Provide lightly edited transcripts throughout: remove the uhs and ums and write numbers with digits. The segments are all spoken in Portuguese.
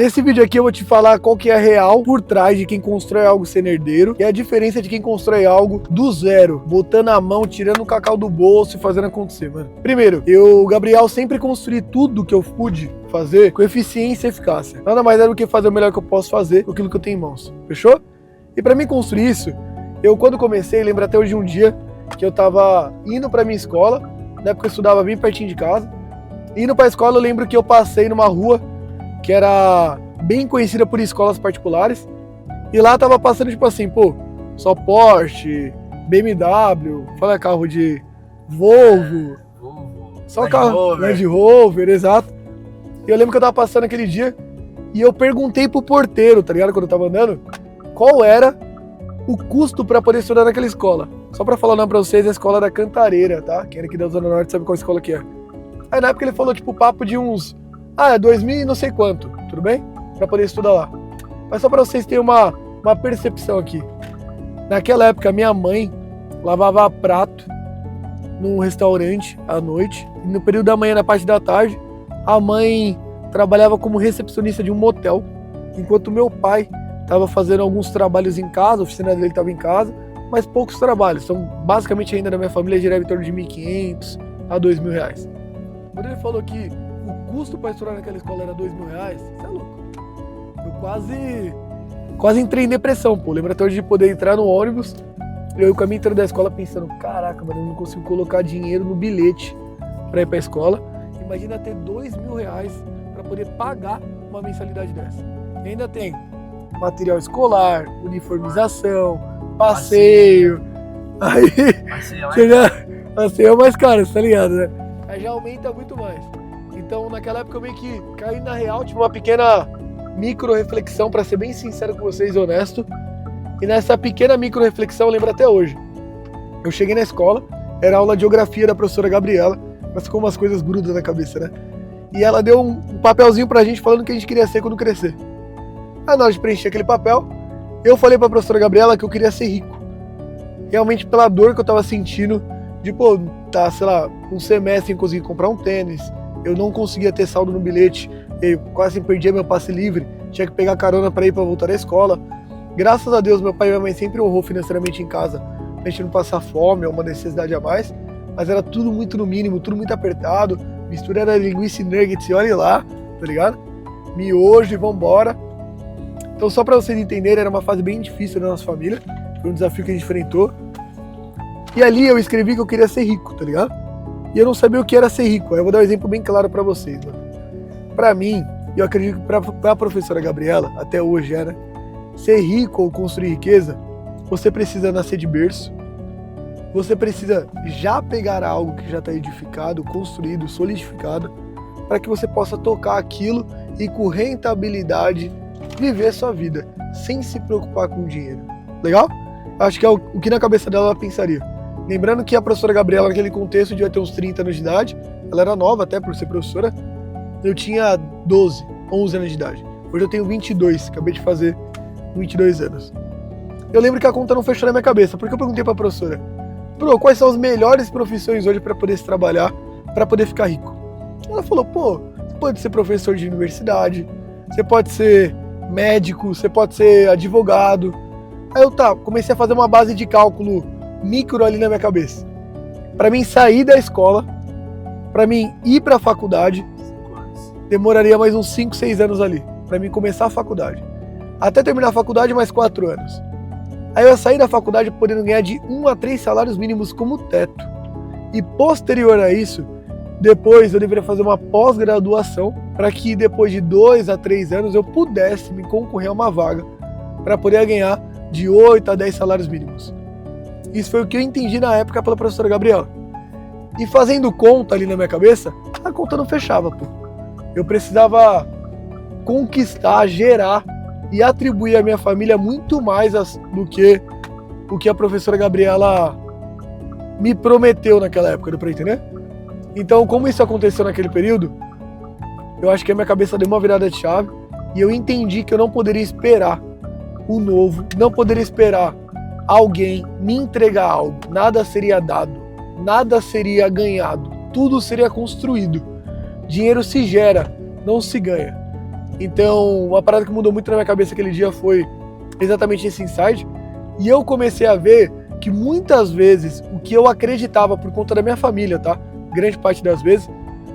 Nesse vídeo aqui eu vou te falar qual que é a real por trás de quem constrói algo sendo herdeiro e a diferença de quem constrói algo do zero, botando a mão, tirando o cacau do bolso e fazendo acontecer, mano. Primeiro, eu, Gabriel, sempre construí tudo que eu pude fazer com eficiência e eficácia. Nada mais é do que fazer o melhor que eu posso fazer com aquilo que eu tenho em mãos, fechou? E pra mim construir isso, eu quando comecei, lembro até hoje de um dia que eu tava indo pra minha escola, na época eu estudava bem pertinho de casa, indo pra escola eu lembro que eu passei numa rua que era bem conhecida por escolas particulares, e lá tava passando tipo assim, pô, só Porsche, BMW, fala carro de Volvo, só carro, Land Rover, exato. E eu lembro que eu tava passando aquele dia, e eu perguntei pro porteiro, tá ligado, quando eu tava andando, qual era o custo pra poder estudar naquela escola. Só pra falar o nome pra vocês, a escola da Cantareira, tá? Quem é aqui da Zona Norte sabe qual escola que é. Aí na época ele falou, tipo, papo de uns... é 2.000 e não sei quanto, tudo bem? Pra poder estudar lá. Mas só pra vocês terem uma percepção aqui. Naquela época, minha mãe lavava prato num restaurante à noite. E no período da manhã, na parte da tarde, a mãe trabalhava como recepcionista de um motel. Enquanto meu pai estava fazendo alguns trabalhos em casa, a oficina dele estava em casa, mas poucos trabalhos. Então, basicamente, ainda na minha família girava em torno de R$1.500 a R$2.000. Quando ele falou que o custo para estudar naquela escola era R$2.000, você é louco. Eu quase entrei em depressão, pô. Lembro até hoje de poder entrar no ônibus, eu com a minha entrada da escola pensando, caraca, mano, eu não consigo colocar dinheiro no bilhete para ir pra escola. Imagina ter R$2.000 para poder pagar uma mensalidade dessa. E ainda tem material escolar, uniformização, passeio. Aí, passeio é mais caro, tá ligado, né? Aí já aumenta muito mais. Então, naquela época eu meio que caí na real, tive uma pequena micro reflexão, pra ser bem sincero com vocês e honesto. E nessa pequena micro reflexão, eu lembro até hoje. Eu cheguei na escola, era aula de geografia da professora Gabriela, mas ficou umas coisas grudas na cabeça, né? E ela deu um papelzinho pra gente falando o que a gente queria ser quando crescer. Aí na hora de preencher aquele papel, eu falei pra professora Gabriela que eu queria ser rico. Realmente pela dor que eu tava sentindo de, pô, tá, sei lá, um semestre sem conseguir comprar um tênis, eu não conseguia ter saldo no bilhete, eu quase perdia meu passe livre, tinha que pegar carona pra ir pra voltar da escola. Graças a Deus, meu pai e minha mãe sempre honrou financeiramente em casa, pra gente não passar fome ou uma necessidade a mais, mas era tudo muito no mínimo, tudo muito apertado, mistura era linguiça e nuggets e olha lá, tá ligado? Miojo e vambora. Então só pra vocês entenderem, era uma fase bem difícil da nossa família, foi um desafio que a gente enfrentou. E ali eu escrevi que eu queria ser rico, tá ligado? E eu não sabia o que era ser rico. Aí eu vou dar um exemplo bem claro pra vocês, mano. Pra mim, e eu acredito que pra professora Gabriela, até hoje era, ser rico ou construir riqueza, você precisa nascer de berço, você precisa já pegar algo que já está edificado, construído, solidificado, para que você possa tocar aquilo e com rentabilidade viver sua vida, sem se preocupar com o dinheiro. Legal? Acho que é o que na cabeça dela ela pensaria. Lembrando que a professora Gabriela, naquele contexto, devia ter uns 30 anos de idade, ela era nova até por ser professora, eu tinha 12, 11 anos de idade. Hoje eu tenho 22, acabei de fazer 22 anos. Eu lembro que a conta não fechou na minha cabeça, porque eu perguntei pra professora, quais são as melhores profissões hoje para poder se trabalhar, para poder ficar rico? Ela falou, você pode ser professor de universidade, você pode ser médico, você pode ser advogado. Aí eu comecei a fazer uma base de cálculo micro ali na minha cabeça. Para mim sair da escola, para mim ir para a faculdade, demoraria mais uns 5, 6 anos ali, para mim começar a faculdade. Até terminar a faculdade, mais 4 anos. Aí eu saí da faculdade podendo ganhar de 1 a 3 salários mínimos como teto. E posterior a isso, depois eu deveria fazer uma pós-graduação para que depois de 2 a 3 anos eu pudesse me concorrer a uma vaga para poder ganhar de 8 a 10 salários mínimos. Isso foi o que eu entendi na época pela professora Gabriela. E fazendo conta ali na minha cabeça, a conta não fechava, pô. Eu precisava conquistar, gerar e atribuir à minha família muito mais do que o que a professora Gabriela me prometeu naquela época, deu pra entender? Então, como isso aconteceu naquele período, eu acho que a minha cabeça deu uma virada de chave e eu entendi que eu não poderia esperar o novo, não poderia esperar alguém me entregar algo. Nada seria dado, nada seria ganhado, tudo seria construído. Dinheiro se gera, não se ganha. Então, uma parada que mudou muito na minha cabeça aquele dia foi exatamente esse insight. E eu comecei a ver que muitas vezes o que eu acreditava por conta da minha família, tá? Grande parte das vezes,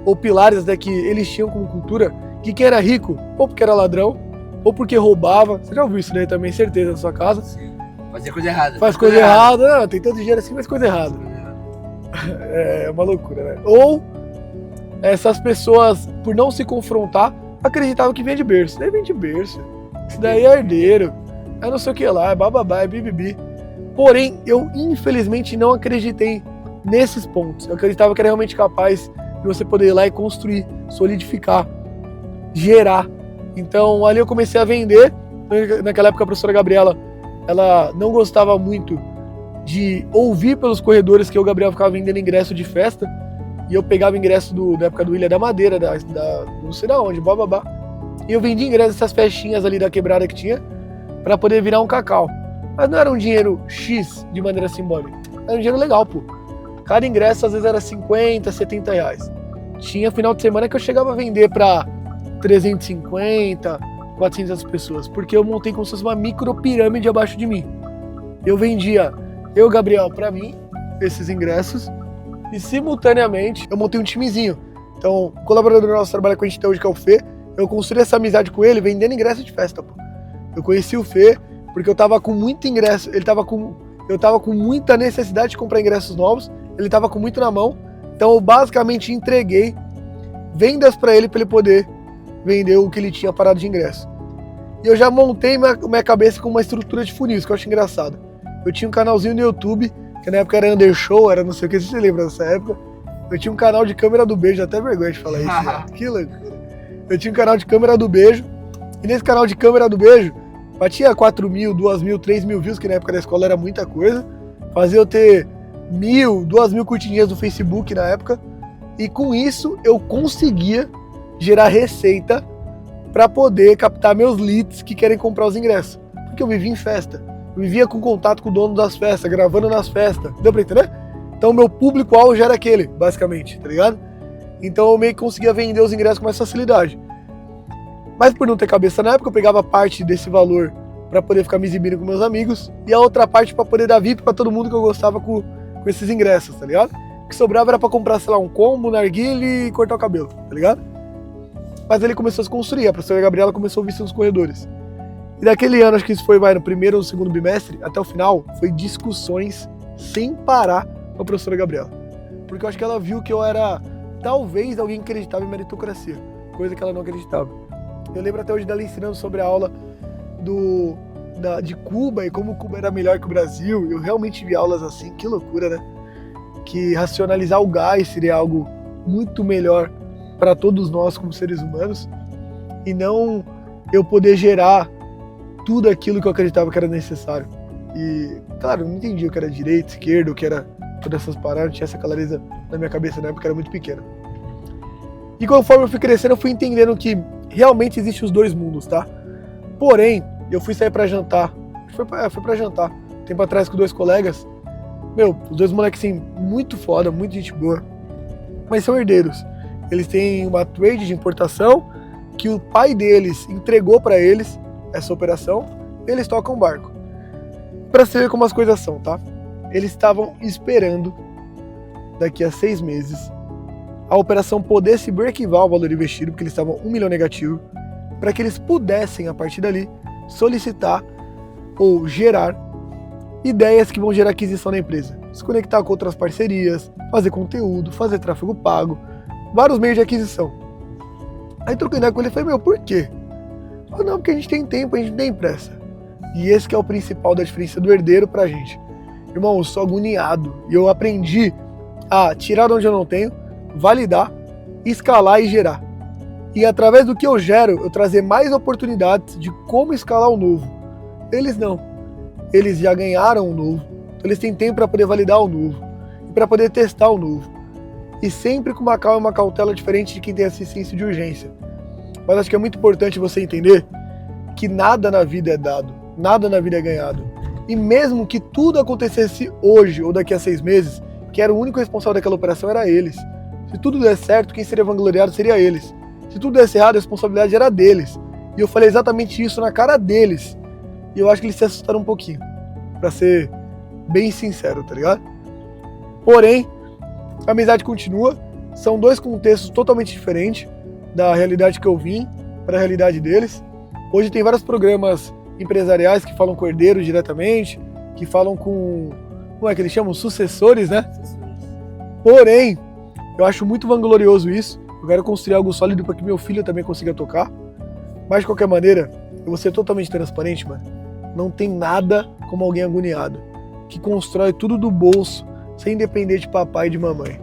ou pilares até que eles tinham como cultura, que quem era rico, ou porque era ladrão, ou porque roubava. Você já ouviu isso daí também, certeza, na sua casa? Sim. Fazia coisa errada. Faz coisa errada. Não, tem tanto dinheiro assim, mas coisa errada. É uma loucura, né? Ou essas pessoas, por não se confrontar, acreditavam que vem de berço. Daí vem de berço. Isso daí é herdeiro. É não sei o que lá, é bababá, é bibibi. Porém, eu infelizmente não acreditei nesses pontos. Eu acreditava que era realmente capaz de você poder ir lá e construir, solidificar, gerar. Então ali eu comecei a vender. Naquela época a professora Gabriela, ela não gostava muito de ouvir pelos corredores que o Gabriel ficava vendendo ingresso de festa. E eu pegava ingresso da época do Ilha da Madeira, não sei da onde, bababá. E eu vendia ingresso dessas festinhas ali da quebrada que tinha, pra poder virar um cacau. Mas não era um dinheiro X de maneira simbólica. Era um dinheiro legal, pô. Cada ingresso às vezes era 50, 70 reais. Tinha final de semana que eu chegava a vender pra 350, 400 pessoas. Porque eu montei como se fosse uma micro pirâmide abaixo de mim. Eu vendia, eu, Gabriel, pra mim, esses ingressos. E simultaneamente eu montei um timezinho. Então, o colaborador nosso trabalha com a gente até hoje, que é o Fê. Eu construí essa amizade com ele vendendo ingresso de festa, pô. Eu conheci o Fê porque eu tava com muito ingresso, eu tava com muita necessidade de comprar ingressos novos, ele tava com muito na mão, então eu basicamente entreguei vendas para ele poder vender o que ele tinha parado de ingresso. E eu já montei minha cabeça com uma estrutura de funil, isso que eu acho engraçado. Eu tinha um canalzinho no YouTube, que na época era Undershow, era não sei o que, se você lembra dessa época. Eu tinha um canal de câmera do beijo, até vergonha de falar isso, né? Que loucura. Eu tinha um canal de câmera do beijo, e nesse canal de câmera do beijo, batia 4 mil, 2 mil, 3 mil views, que na época da escola era muita coisa. Fazia eu ter 1.000, 2.000 curtinhas do Facebook na época. E com isso eu conseguia gerar receita para poder captar meus leads que querem comprar os ingressos. Porque eu vivia em festa. Eu vivia com contato com o dono das festas, gravando nas festas. Deu pra entender? Então o meu público-alvo já era aquele, basicamente, tá ligado? Então eu meio que conseguia vender os ingressos com mais facilidade. Mas por não ter cabeça na época, eu pegava parte desse valor para poder ficar me exibindo com meus amigos e a outra parte para poder dar VIP para todo mundo que eu gostava com esses ingressos, tá ligado? O que sobrava era para comprar, sei lá, um combo, um narguile e cortar o cabelo, tá ligado? Mas ele começou a se construir, a professora Gabriela começou a vir nos corredores. E daquele ano, acho que isso foi no primeiro ou segundo bimestre, até o final, foi discussões sem parar com a professora Gabriela. Porque eu acho que ela viu que eu era, talvez, alguém que acreditava em meritocracia, coisa que ela não acreditava. Eu lembro até hoje dela ensinando sobre a aula de Cuba e como Cuba era melhor que o Brasil. Eu realmente vi aulas assim, que loucura, né? Que racionalizar o gás seria algo muito melhor para todos nós como seres humanos e não eu poder gerar tudo aquilo que eu acreditava que era necessário. E, claro, eu não entendia o que era direita, esquerda, o que era todas essas paradas, não tinha essa clareza na minha cabeça na época, era muito pequena. E conforme eu fui crescendo, eu fui entendendo que realmente existem os dois mundos, tá? Porém, eu fui sair pra jantar. Fui pra jantar. Tempo atrás com 2 colegas. Meu, os 2 moleques, assim, muito foda, muito gente boa. Mas são herdeiros. Eles têm uma trade de importação que o pai deles entregou pra eles essa operação. E eles tocam barco. Pra você ver como as coisas são, tá? Eles estavam esperando, daqui a 6 meses, a operação poder se break-even o valor investido, porque eles estavam 1 milhão negativo, para que eles pudessem, a partir dali, solicitar ou gerar ideias que vão gerar aquisição da empresa. Se conectar com outras parcerias, fazer conteúdo, fazer tráfego pago, vários meios de aquisição. Aí troquei ideia com ele e falei, meu, por quê? Ah, não, porque a gente tem tempo, a gente não tem pressa. E esse que é o principal da diferença do herdeiro pra gente. Irmão, eu sou agoniado e eu aprendi a tirar de onde eu não tenho, validar, escalar e gerar. E através do que eu gero, eu trazer mais oportunidades de como escalar o novo. Eles não. Eles já ganharam o novo. Então eles têm tempo para poder validar o novo. E para poder testar o novo. E sempre com uma calma e uma cautela diferente de quem tem assistência de urgência. Mas acho que é muito importante você entender que nada na vida é dado. Nada na vida é ganhado. E mesmo que tudo acontecesse hoje ou daqui a 6 meses, que era o único responsável daquela operação, era eles. Se tudo der certo, quem seria vangloriado seria eles. Se tudo desse errado, a responsabilidade era deles. E eu falei exatamente isso na cara deles. E eu acho que eles se assustaram um pouquinho. Pra ser bem sincero, tá ligado? Porém, a amizade continua. São dois contextos totalmente diferentes da realidade que eu vim para a realidade deles. Hoje tem vários programas empresariais que falam com herdeiros diretamente, que falam com, como é que eles chamam? Sucessores, né? Porém, eu acho muito vanglorioso isso. Eu quero construir algo sólido para que meu filho também consiga tocar. Mas, de qualquer maneira, eu vou ser totalmente transparente, mano. Não tem nada como alguém agoniado, que constrói tudo do bolso, sem depender de papai e de mamãe.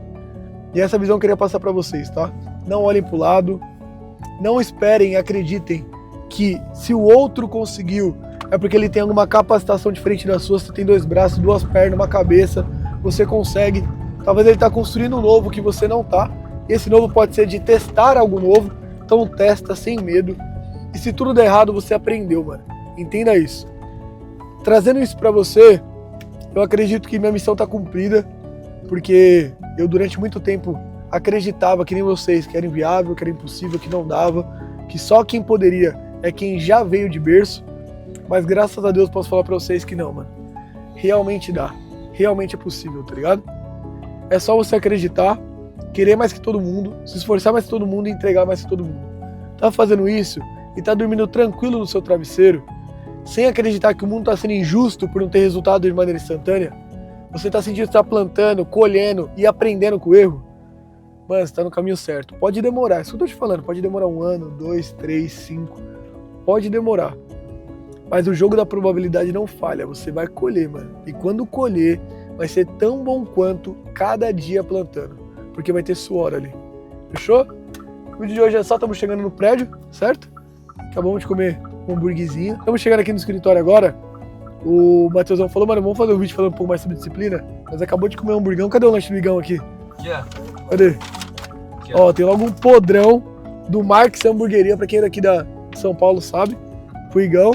E essa visão eu queria passar para vocês, tá? Não olhem pro lado, não esperem e acreditem que se o outro conseguiu, é porque ele tem alguma capacitação diferente da sua, você tem 2 braços, 2 pernas, uma cabeça, você consegue. Talvez ele tá construindo um novo que você não tá. E esse novo pode ser de testar algo novo, então testa sem medo. E se tudo der errado, você aprendeu, mano. Entenda isso. Trazendo isso pra você, eu acredito que minha missão tá cumprida, porque eu durante muito tempo acreditava que nem vocês, que era inviável, que era impossível, que não dava, que só quem poderia é quem já veio de berço, mas graças a Deus posso falar pra vocês que não, mano. Realmente dá, realmente é possível, tá ligado? É só você acreditar, querer mais que todo mundo, se esforçar mais que todo mundo e entregar mais que todo mundo. Tá fazendo isso e tá dormindo tranquilo no seu travesseiro, sem acreditar que o mundo tá sendo injusto por não ter resultado de maneira instantânea, você tá sentindo que tá plantando, colhendo e aprendendo com o erro, mano, você tá no caminho certo. Pode demorar, isso que eu tô te falando, pode demorar 1 ano, 2, 3, 5, pode demorar. Mas o jogo da probabilidade não falha, você vai colher, mano. E quando colher, vai ser tão bom quanto cada dia plantando, porque vai ter suor ali. Fechou? O vídeo de hoje é só, estamos chegando no prédio, certo? Acabamos de comer um hambúrguerzinho. Estamos chegando aqui no escritório agora. O Matheusão falou, mano, vamos fazer um vídeo falando um pouco mais sobre disciplina. Mas acabou de comer um hamburgão. Cadê o lanche do Igão aqui? Cadê? Aqui, ó, tem logo um podrão do Marques Hamburgueria, pra quem é daqui da São Paulo sabe. Pro Igão.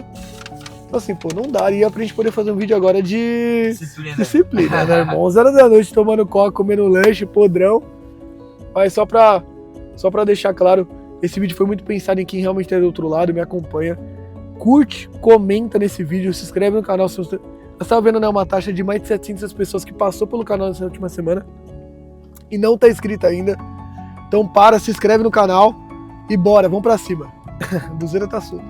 Então assim, pô, não daria pra gente poder fazer um vídeo agora de disciplina, né, irmão? 11 horas da noite tomando coca, comendo lanche, podrão. Mas só pra deixar claro, esse vídeo foi muito pensado em quem realmente tá do outro lado, me acompanha. Curte, comenta nesse vídeo, se inscreve no canal. Você tá vendo, né, uma taxa de mais de 700 pessoas que passou pelo canal nessa última semana e não tá inscrito ainda. Então se inscreve no canal e bora, vamos pra cima. A buzeira tá solta.